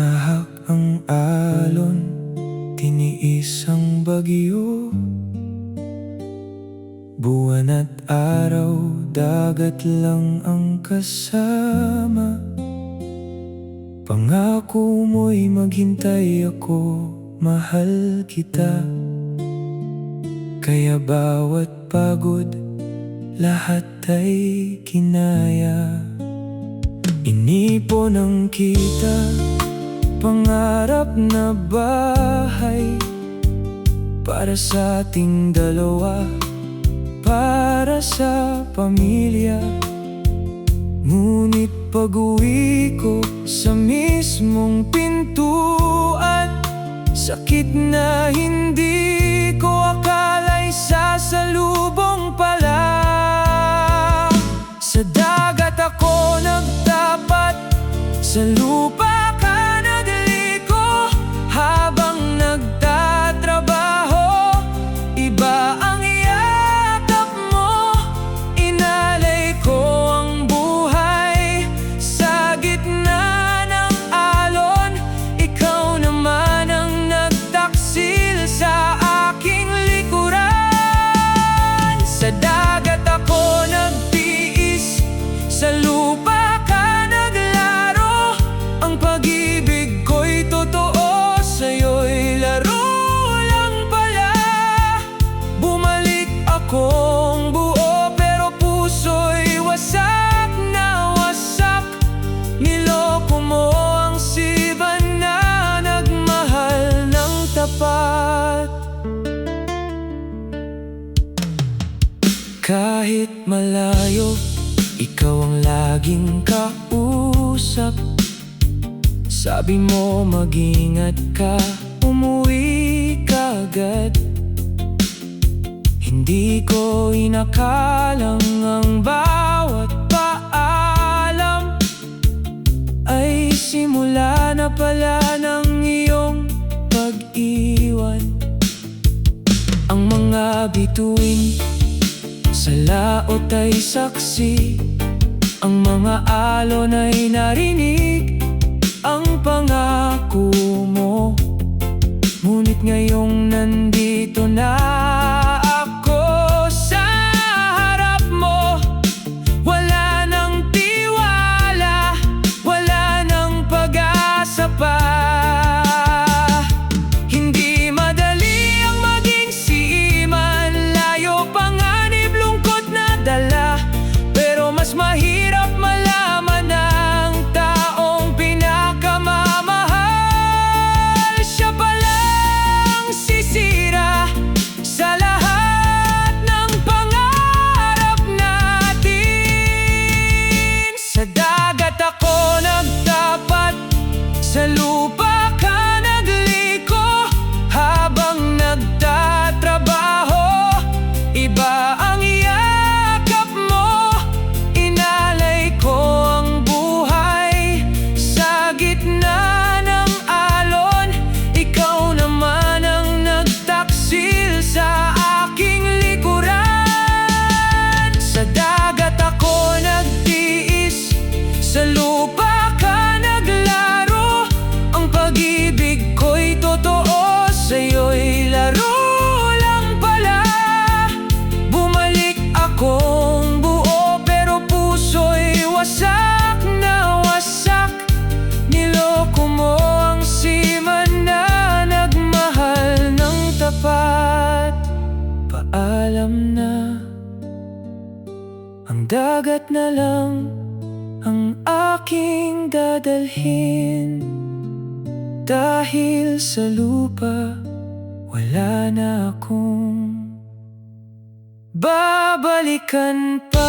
Tinahak ang alon, tiniis ang bagyo. Buwan at araw, dagat lang ang kasama. Pangako mo'y maghintay ako, mahal kita. Kaya bawat pagod, lahat ay kinaya. Inipon ang kita, pangarap na bahay para sa ating dalawa, para sa pamilya. Ngunit pag-uwi ko sa mismong pintuan, sakit na hindi ko akala'y sasalubong pala. Sa dagat ako nagtapat, sa lupa ka nagliko. Habang nagtatrabaho, iba ang yakap mo. Inalay ko ang buhay sa gitna ng alon. Ikaw naman ang nagtaksil sa aking likuran. Sa dagat ako nagtiis, sa lupa ka naglaro. Ang pag-ibig ko'y totoo, sa'yo'y laro lang pala. Bumalik akong buo, pero puso'y wasak na wasak. Niloko mo ang siban na nagmahal ng tapat. Kahit malayo, ikaw ang laging kausap. Sabi mo mag-ingat ka, umuwi ka agad. Hindi ko inakalang ang bawat paalam ay simula na pala ng iyong pag-iwan. Ang mga bituin sa laot ay saksi, ang mga alon ay narinig ang pangako mo. Ngunit ngayong nandito na ako sa harap mo, wala nang tiwala, wala nang pag-asa pa. Hindi madali ang maging seaman, layo panganib, lungkot na dala. Pero mas mahirap malaman ng taong pinakamamahal, siya palang sisira sa lahat ng pangarap natin. Sa dagat ako nagtapat, sa lupa ka nagliko. Habang nagtatrabaho, iba ang yakap mo. Inalay ko ang buhay sa gitna ng alon. Ikaw naman ang nagtaksil sa aking likuran. Sa dagat ako nagtiis, sa lupa ka naglaro. Ang pag-ibig ko'y totoo, sa'yo'y laro lang pala. Bumalik akong buo, pero puso'y wasak na wasak. Niloko mo ang seaman na nagmahal ng tapat. Paalam na, ang dagat na lang ang aking dadalhin. Dahil sa lupa, wala na akong babalikan pa.